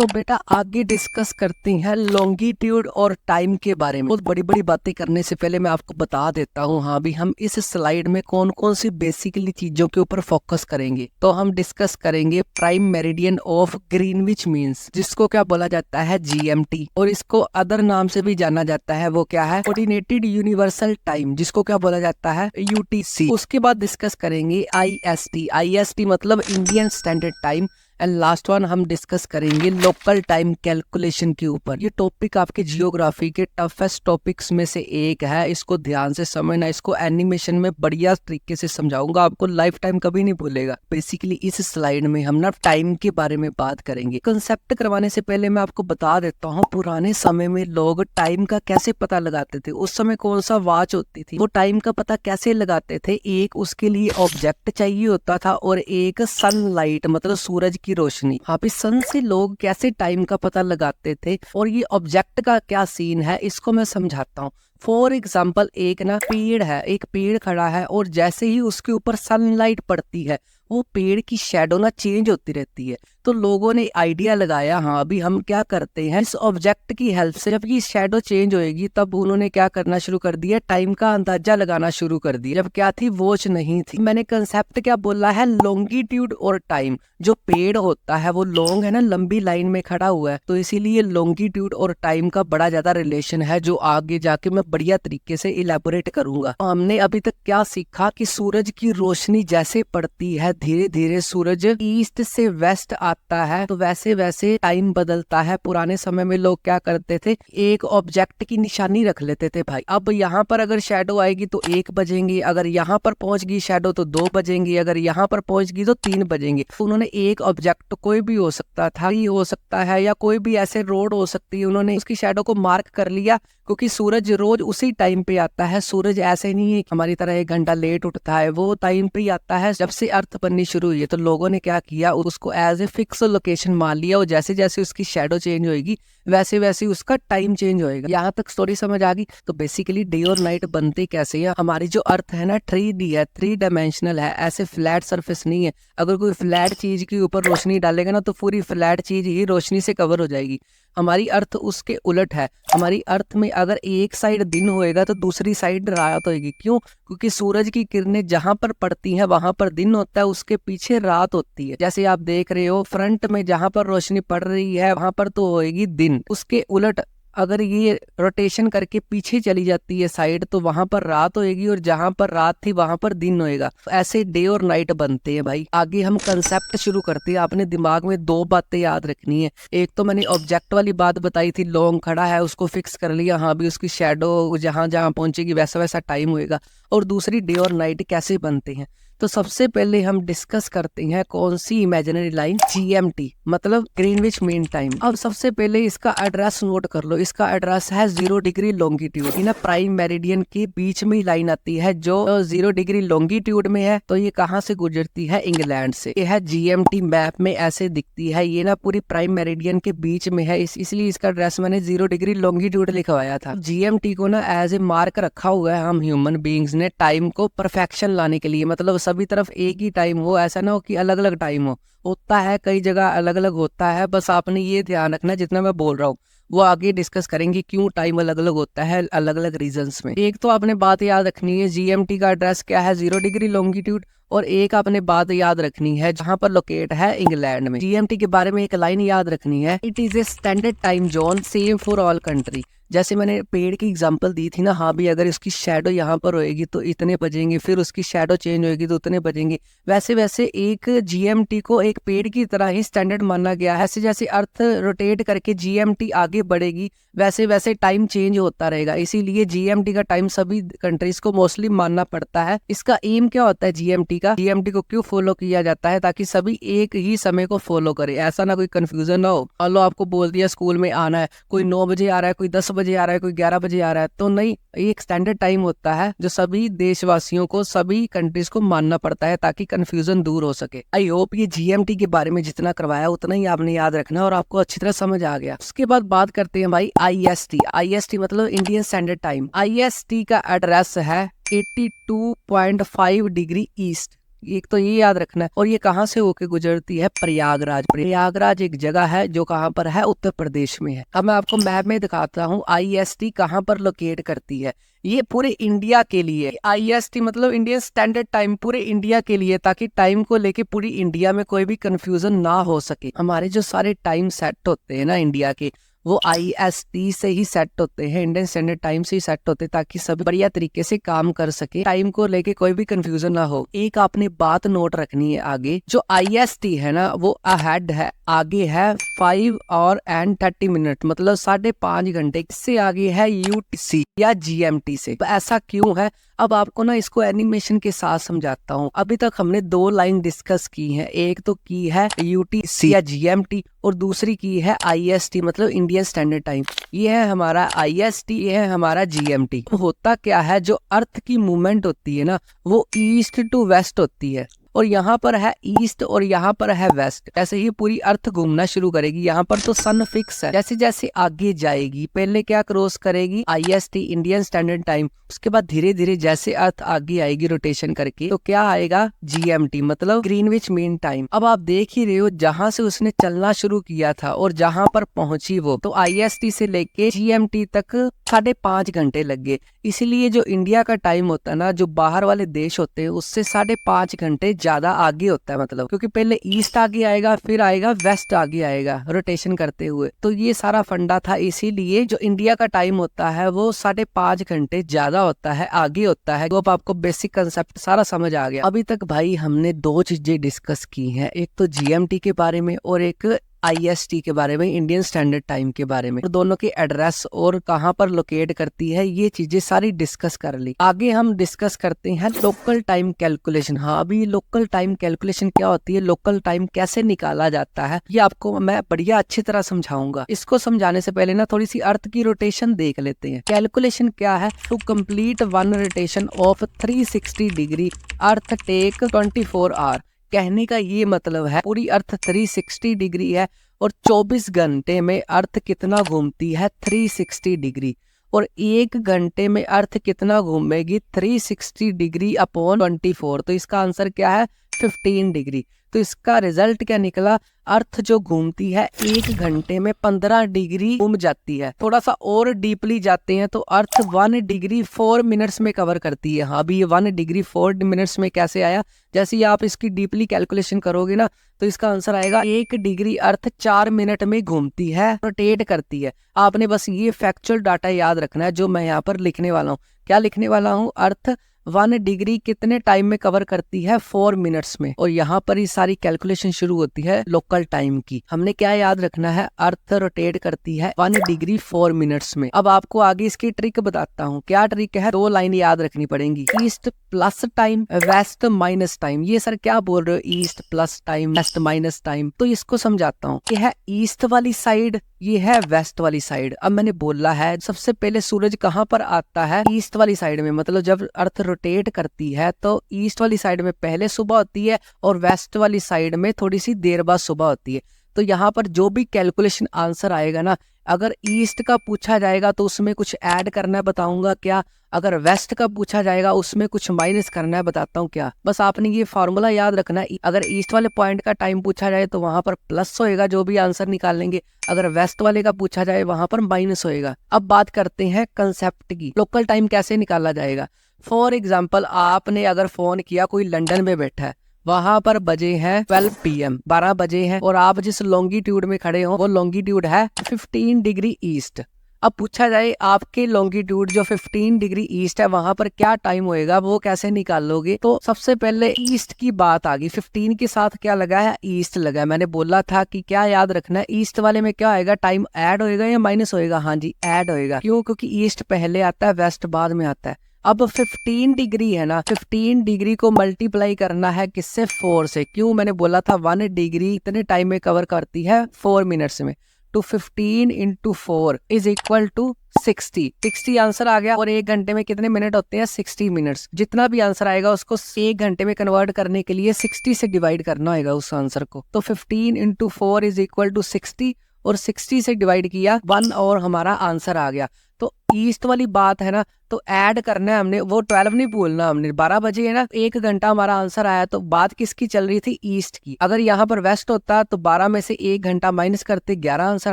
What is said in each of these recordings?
तो बेटा आगे डिस्कस करते हैं लॉन्गिट्यूड और टाइम के बारे में। बहुत बड़ी बड़ी बातें करने से पहले मैं आपको बता देता हूँ, हाँ भी हम इस स्लाइड में कौन कौन सी बेसिकली चीजों के ऊपर फोकस करेंगे। तो हम डिस्कस करेंगे prime meridian of Greenwich means, जिसको क्या बोला जाता है जीएमटी, और इसको अदर नाम से भी जाना जाता है, वो क्या है कोऑर्डिनेटेड यूनिवर्सल टाइम, जिसको क्या बोला जाता है यूटीसी। उसके बाद डिस्कस करेंगे आईएसटी। आईएसटी मतलब Indian standard time. And last one हम डिस्कस करेंगे लोकल टाइम कैलकुलेशन के ऊपर। ये टॉपिक आपके जियोग्राफी के टफेस्ट टॉपिक्स में से एक है, इसको ध्यान से समझना। इसको एनिमेशन में बढ़िया तरीके से समझाऊंगा, आपको लाइफ टाइम कभी नहीं भूलेगा। बेसिकली इस स्लाइड में हम ना टाइम के बारे में बात करेंगे। कंसेप्ट करवाने से पहले मैं आपको बता देता हूँ, पुराने समय में लोग टाइम का कैसे पता लगाते थे। उस समय कौन सा वॉच होती थी, वो टाइम का पता कैसे लगाते थे। एक उसके लिए ऑब्जेक्ट चाहिए होता था और एक सनलाइट मतलब सूरज की रोशनी। हाँ भी सन से लोग कैसे टाइम का पता लगाते थे और ये ऑब्जेक्ट का क्या सीन है, इसको मैं समझाता हूँ। फॉर एग्जाम्पल एक ना पेड़ है, एक पेड़ खड़ा है और जैसे ही उसके ऊपर सनलाइट पड़ती है वो पेड़ की शेडो ना चेंज होती रहती है। तो लोगों ने आइडिया लगाया, हाँ अभी हम क्या करते हैं इस ऑब्जेक्ट की हेल्प से, जब ये शेडो चेंज होएगी तब उन्होंने क्या करना शुरू कर दिया, टाइम का अंदाजा लगाना शुरू कर दिया। जब क्या थी, वॉच नहीं थी। मैंने कंसेप्ट क्या बोला है, लॉन्गिट्यूड और टाइम। जो पेड़ होता है वो लॉन्ग है ना, लंबी लाइन में खड़ा हुआ है, तो इसीलिए लॉन्गिट्यूड और टाइम का बड़ा ज्यादा रिलेशन है, जो आगे जाके मैं बढ़िया तरीके से इलेबोरेट करूंगा। हमने अभी तक क्या सीखा कि सूरज की रोशनी जैसे पड़ती है, धीरे धीरे सूरज ईस्ट से वेस्ट आता है, तो वैसे वैसे टाइम बदलता है। पुराने समय में लोग क्या करते थे, एक ऑब्जेक्ट की निशानी रख लेते थे। भाई अब यहाँ पर अगर शेडो आएगी तो 1 बजेंगी, अगर यहाँ पर पहुंच गई शेडो तो 2 बजेंगी, अगर यहाँ पर पहुंच गई तो 3 बजेंगे। तो उन्होंने एक ऑब्जेक्ट, कोई भी हो सकता था, हो सकता है या कोई भी ऐसे रोड हो सकती है, उन्होंने उसकी शेडो को मार्क कर लिया, क्योंकि सूरज रोज उसी टाइम पे आता है। सूरज ऐसे नहीं है हमारी तरह 1 घंटा लेट उठता है, वो टाइम पे ही आता है जब से अर्थ बननी शुरू हुई है। तो लोगों ने क्या किया, उसको एज ए फिक्स लोकेशन मान लिया, और जैसे जैसे उसकी शेडो चेंज होगी वैसे वैसे उसका टाइम चेंज होएगा। यहाँ तक स्टोरी समझ आ गई। तो बेसिकली डे और नाइट बनते कैसे हैं, हमारी जो अर्थ है ना 3D है, 3 डायमेंशनल है, ऐसे फ्लैट सरफेस नहीं है। अगर कोई फ्लैट चीज के ऊपर रोशनी डालेगा ना तो पूरी फ्लैट चीज ही रोशनी से कवर हो जाएगी। हमारी अर्थ उसके उलट है। हमारी अर्थ में अगर एक साइड दिन होएगा तो दूसरी साइड रात होएगी। क्यों? क्योंकि सूरज की किरणें जहां पर पड़ती हैं वहां पर दिन होता है, उसके पीछे रात होती है। जैसे आप देख रहे हो फ्रंट में जहां पर रोशनी पड़ रही है वहां पर तो होएगी दिन, उसके उलट अगर ये रोटेशन करके पीछे चली जाती है साइड तो वहां पर रात होएगी, और जहां पर रात थी वहां पर दिन होएगा। तो ऐसे डे और नाइट बनते हैं। भाई आगे हम कंसेप्ट शुरू करते हैं। आपने दिमाग में 2 बातें याद रखनी है। एक तो मैंने ऑब्जेक्ट वाली बात बताई थी, लॉन्ग खड़ा है उसको फिक्स कर लिया, हाँ भी उसकी शेडो जहां जहां पहुंचेगी वैसा वैसा टाइम होएगा। और दूसरी डे और नाइट कैसे बनते हैं। तो सबसे पहले हम डिस्कस करते हैं कौन सी इमेजिनरी लाइन, जीएमटी मतलब ग्रीनविच मीन टाइम। अब सबसे पहले इसका एड्रेस नोट कर लो। इसका एड्रेस है 0 डिग्री लॉन्गिट्यूड। ना प्राइम मेरिडियन के बीच में ही लाइन आती है जो 0 डिग्री लॉन्गिट्यूड में है। तो ये कहाँ से गुजरती है, इंग्लैंड से। ये है जीएमटी, मैप में ऐसे दिखती है। ये ना पूरी प्राइम मेरिडियन के बीच में है, इसलिए इसका एड्रेस मैंने 0 डिग्री लॉन्गिट्यूड लिखवाया था। जीएमटी को ना एज ए मार्क रखा हुआ है हम ह्यूमन बींग्स ने, टाइम को परफेक्शन लाने के लिए। मतलब सभी तरफ एक ही टाइम हो, ऐसा ना हो कि अलग अलग टाइम हो। होता है कई जगह अलग अलग होता है, बस आपने ये ध्यान रखना जितना मैं बोल रहा हूँ वो आगे डिस्कस करेंगे क्यों टाइम अलग अलग होता है अलग अलग रीजंस में। एक तो आपने बात याद रखनी है, जीएमटी का एड्रेस क्या है, 0 डिग्री लॉन्गिट्यूड। और एक आपने बात याद रखनी है जहां पर लोकेट है, इंग्लैंड में। जीएमटी के बारे में एक लाइन याद रखनी है, it is a standard time zone same for all country. जैसे मैंने पेड़ की एग्जांपल दी थी ना, हाँ भी अगर इसकी शेडो यहाँ पर होएगी तो इतने बजेंगे, फिर उसकी शेडो चेंज होएगी तो उतने बजेंगे। वैसे वैसे एक जीएमटी को एक पेड़ की तरह ही स्टैंडर्ड माना गया है। ऐसे जैसे अर्थ रोटेट करके जीएमटी आगे बढ़ेगी वैसे वैसे टाइम चेंज होता रहेगा। इसीलिए जीएमटी का टाइम सभी कंट्रीज को मोस्टली मानना पड़ता है। इसका एम क्या होता है जीएमटी का, जीएमटी को क्यों फॉलो किया जाता है, ताकि सभी एक ही समय को फॉलो करे, ऐसा ना कोई कंफ्यूजन ना हो। मान लो आपको बोल दिया स्कूल में आना है, कोई 9 बजे आ रहा है, कोई 10 बजे आ रहा है, कोई 11 बजे आ रहा है, तो नहीं, एक स्टैंडर्ड टाइम होता है जो सभी देशवासियों को, सभी कंट्रीज को मानना पड़ता है ताकि कंफ्यूजन दूर हो सके। आई होप ये जीएमटी के बारे में जितना करवाया उतना ही आपने याद रखना और आपको अच्छी तरह समझ आ गया। उसके बाद बात करते हैं भाई आईएसटी। आईएसटी मतलब इंडियन स्टैंडर्ड टाइम। आईएसटी का एड्रेस है 82.5 डिग्री ईस्ट। एक तो ये याद रखना है। और ये कहाँ से होके गुजरती है? प्रयागराज। प्रयागराज एक जगह है जो कहाँ पर है? उत्तर प्रदेश में है। अब मैं आपको मैप में दिखाता हूँ IST कहाँ पर लोकेट करती है। ये पूरे इंडिया के लिए IST मतलब इंडियन स्टैंडर्ड टाइम, पूरे इंडिया के लिए, ताकि टाइम को लेके पूरी इंडिया में कोई भी कंफ्यूजन ना हो सके। हमारे जो सारे टाइम सेट होते हैं ना इंडिया के, वो IST से ही सेट होते हैं, इंडियन स्टैंडर्ड टाइम से ही सेट होते हैं, ताकि सब बढ़िया तरीके से काम कर सके, टाइम को लेके कोई भी कंफ्यूजन ना हो। एक आपने बात नोट रखनी है आगे, जो IST है ना वो अहेड है, आगे है 5 और एंड 30 मिनट, मतलब 5.5 घंटे। इससे आगे है UTC या GMT से। तो ऐसा क्यों है? अब आपको ना इसको एनिमेशन के साथ समझाता हूँ। अभी तक हमने 2 लाइन डिस्कस की है, एक तो की है UTC या GMT और दूसरी की है IST मतलब इंडियन स्टैंडर्ड टाइम। ये है हमारा IST, ये है हमारा GMT। होता क्या है, जो अर्थ की मूवमेंट होती है ना वो ईस्ट टू वेस्ट होती है, और यहाँ पर है ईस्ट और यहाँ पर है वेस्ट। ऐसे ही पूरी अर्थ घूमना शुरू करेगी। यहाँ पर तो सन फिक्स है, जैसे जैसे आगे जाएगी पहले क्या क्रॉस करेगी? IST Indian standard time. उसके बाद धीरे धीरे जैसे अर्थ आगे आएगी रोटेशन करके तो क्या आएगा? GMT मतलब ग्रीनविच मीन टाइम। अब आप देख ही रहे हो जहां से उसने चलना शुरू किया था और जहां पर पहुंची वो, तो IST से लेके GMT तक 5.5 घंटे लग गए। इसीलिए जो इंडिया का टाइम होता है ना, जो बाहर वाले देश होते हैं उससे 5.5 घंटे ज्यादा आगे होता है, मतलब क्योंकि पहले ईस्ट आगे आएगा फिर आएगा वेस्ट आगे आएगा रोटेशन करते हुए। तो ये सारा फंडा था, इसीलिए जो इंडिया का टाइम होता है वो 5.5 घंटे ज्यादा होता है, आगे होता है। तो अब आपको बेसिक कंसेप्ट सारा समझ आ गया। अभी तक भाई हमने 2 चीजें डिस्कस की हैं, एक तो GMT के बारे में और एक IST के बारे में, इंडियन स्टैंडर्ड टाइम के बारे में। दोनों के एड्रेस और कहां पर लोकेट करती है ये चीजें सारी डिस्कस कर ली। आगे हम डिस्कस करते हैं लोकल टाइम कैलकुलेशन। हाँ, अभी लोकल टाइम कैलकुलेशन क्या होती है, लोकल टाइम कैसे निकाला जाता है, ये आपको मैं बढ़िया अच्छी तरह समझाऊंगा। इसको समझाने से पहले ना थोड़ी सी अर्थ की रोटेशन देख लेते हैं। कैलकुलेशन क्या है? To complete one rotation of 360 degree earth take 24 hour. कहने का ये मतलब है पूरी अर्थ 360 डिग्री है और 24 घंटे में अर्थ कितना घूमती है? 360 डिग्री। और 1 घंटे में अर्थ कितना घूमेगी? 360 डिग्री अपॉन 24। तो इसका आंसर क्या है? 15 डिग्री। तो इसका रिजल्ट क्या निकला? अर्थ जो घूमती है 1 घंटे में 15 डिग्री घूम जाती है। थोड़ा सा और डीपली जाते हैं तो अर्थ 1 डिग्री 4 मिनट्स में कवर करती है। हाँ, अभी ये 1 डिग्री 4 मिनट्स में कैसे आया? जैसे ही आप इसकी डीपली कैलकुलेशन करोगे ना तो इसका आंसर आएगा 1 डिग्री अर्थ 4 मिनट में घूमती है, रोटेट करती है। आपने बस ये फैक्चुअल डाटा याद रखना है जो मैं यहाँ पर लिखने वाला हूँ। क्या लिखने वाला हूँ? अर्थ 1 डिग्री कितने टाइम में कवर करती है? 4 मिनट्स में। और यहाँ पर ही सारी कैलकुलेशन शुरू होती है लोकल टाइम की। हमने क्या याद रखना है? अर्थ रोटेट करती है 1 डिग्री 4 मिनट्स में। अब आपको आगे इसकी ट्रिक बताता हूँ। क्या ट्रिक है? 2 लाइन याद रखनी पड़ेंगी। East plus time, west minus time. ये सर क्या बोल रहे हो? East plus time, west minus time. तो इसको समझाता हूँ। ये है ईस्ट वाली साइड, ये है वेस्ट वाली साइड। अब मैंने बोला है सबसे पहले सूरज कहाँ पर आता है? ईस्ट वाली साइड में। मतलब जब अर्थ रोटेट करती है तो ईस्ट वाली साइड में पहले सुबह होती है और वेस्ट वाली साइड में थोड़ी सी देर बाद सुबह होती है। तो यहाँ पर जो भी कैलकुलेशन आंसर आएगा ना, अगर ईस्ट का पूछा जाएगा तो उसमें कुछ ऐड करना है, बताऊंगा क्या। अगर वेस्ट का पूछा जाएगा उसमें कुछ माइनस करना है, बताता हूँ क्या। बस आपने ये फॉर्मूला याद रखना है। अगर ईस्ट वाले पॉइंट का टाइम पूछा जाए तो वहां पर प्लस होएगा जो भी आंसर निकालेंगे, अगर वेस्ट वाले का पूछा जाए वहां पर माइनस होएगा। अब बात करते हैं कंसेप्ट की, लोकल टाइम कैसे निकाला जाएगा। फॉर एग्जाम्पल, आपने अगर फोन किया, कोई लंदन में बैठा है, वहां पर बजे हैं 12 PM, 12 बजे हैं, और आप जिस लॉन्गिट्यूड में खड़े हो वो लॉन्गिट्यूड है 15 डिग्री ईस्ट। अब पूछा जाए आपके लॉन्गिट्यूड जो 15 डिग्री ईस्ट है वहां पर क्या टाइम होएगा, वो कैसे निकालोगे। तो सबसे पहले ईस्ट की बात आ गई। 15 के साथ क्या लगा है? ईस्ट लगा है। मैंने बोला था कि क्या याद रखना है, ईस्ट वाले में क्या आएगा? टाइम ऐड होएगा या माइनस होएगा? हाँ जी, ऐड होएगा। क्यों? क्योंकि ईस्ट पहले आता है, वेस्ट बाद में आता है। अब 15 डिग्री है ना, 15 डिग्री को मल्टीप्लाई करना है किससे? 4 से। क्यों? मैंने बोला था 1 डिग्री इतने टाइम में कवर करती है 4 मिनट्स में। तो 15 into 4 is equal to 60। 60 answer आ गया। और 1 घंटे में कितने मिनट होते हैं? 60 मिनट्स। जितना भी आंसर आएगा उसको 1 घंटे में कन्वर्ट करने के लिए 60 से डिवाइड करना होगा उस आंसर को। तो 15 इंटू 4 इज इक्वल टू 60 और 60 से डिवाइड किया 1 और हमारा आंसर आ गया। तो ईस्ट वाली बात है ना, तो ऐड करना है हमने, वो 12 नहीं भूलना हमने, 12 बजे है ना, 1 घंटा हमारा आंसर आया, तो बात किसकी चल रही थी, ईस्ट की। अगर यहाँ पर वेस्ट होता तो 12 में से 1 घंटा माइनस करते 11 आंसर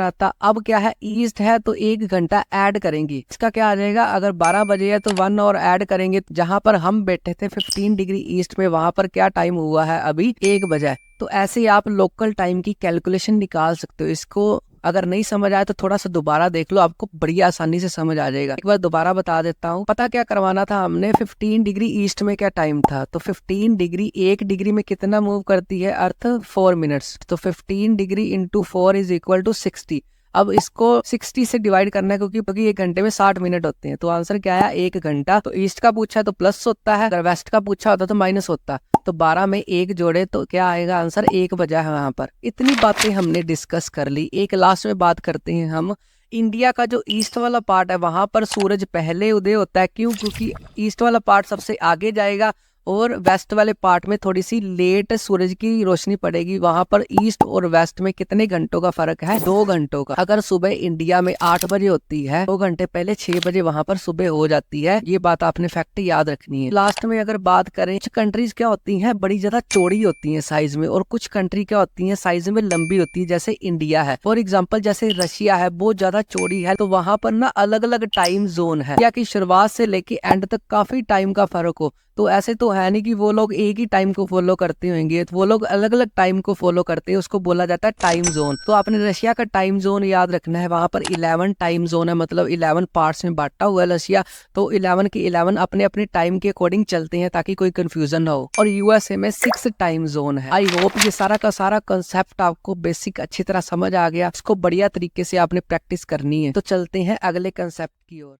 आता। अब क्या है, ईस्ट है तो 1 घंटा ऐड करेंगे, इसका क्या आ जाएगा, अगर 12 बजे है तो 1 और ऐड करेंगे, जहां पर हम बैठे थे 15 डिग्री ईस्ट में, वहां पर क्या टाइम हुआ है, अभी 1 बजा है। तो ऐसे ही आप लोकल टाइम की कैलकुलेशन निकाल सकते हो। इसको अगर नहीं समझ आया तो थोड़ा सा दोबारा देख लो, आपको बड़ी आसानी से समझ आ जाएगा। एक बार दोबारा बता देता हूँ। पता क्या करवाना था हमने, 15 डिग्री ईस्ट में क्या टाइम था, तो 15 डिग्री 1 डिग्री में कितना मूव करती है अर्थ, 4 मिनट्स। तो 15 degree into 4 is equal to 60। अब इसको 60 से डिवाइड करना है, क्योंकि 1 घंटे में 60 मिनट होते हैं। तो आंसर क्या आया, 1 घंटा। तो ईस्ट का पूछा तो प्लस होता है, अगर वेस्ट का पूछा होता तो माइनस होता। तो 12 में 1 जोड़े तो क्या आएगा आंसर, 1 बजा है वहां पर। इतनी बातें हमने डिस्कस कर ली। एक लास्ट में बात करते हैं हम, इंडिया का जो ईस्ट वाला पार्ट है वहां पर सूरज पहले उदय होता है, क्यों, क्योंकि ईस्ट वाला पार्ट सबसे आगे जाएगा और वेस्ट वाले पार्ट में थोड़ी सी लेट सूरज की रोशनी पड़ेगी। वहां पर ईस्ट और वेस्ट में कितने घंटों का फर्क है, 2 घंटों का। अगर सुबह इंडिया में 8 बजे होती है, 2 घंटे पहले 6 बजे वहां पर सुबह हो जाती है। ये बात आपने फैक्ट याद रखनी है। लास्ट में अगर बात करें, कुछ कंट्रीज क्या होती हैं, बड़ी ज्यादा चौड़ी होती हैं साइज में, और कुछ कंट्री क्या होती हैं, साइज में लंबी होती है। जैसे इंडिया है फॉर एग्जाम्पल, जैसे रशिया है, बहुत ज्यादा चौड़ी है, तो वहां पर ना अलग अलग टाइम जोन है, या कि शुरुआत से लेके एंड तक काफी टाइम का फर्क हो। तो ऐसे तो है नहीं कि वो लोग एक ही टाइम को फॉलो करते होंगे, तो वो लोग अलग अलग टाइम को फॉलो करते हैं, उसको बोला जाता है टाइम जोन। तो आपने रशिया का टाइम जोन याद रखना है, वहां पर 11 टाइम जोन है, मतलब 11 पार्ट्स में बांटा हुआ है रशिया। तो 11 के 11 अपने अपने टाइम के अकॉर्डिंग चलते हैं, ताकि कोई कंफ्यूजन ना हो। और यूएसए में 6 टाइम जोन है। आई होप ये सारा का सारा कंसेप्ट आपको बेसिक अच्छी तरह समझ आ गया। इसको बढ़िया तरीके से आपने प्रैक्टिस करनी है। तो चलते हैं अगले कंसेप्ट की ओर।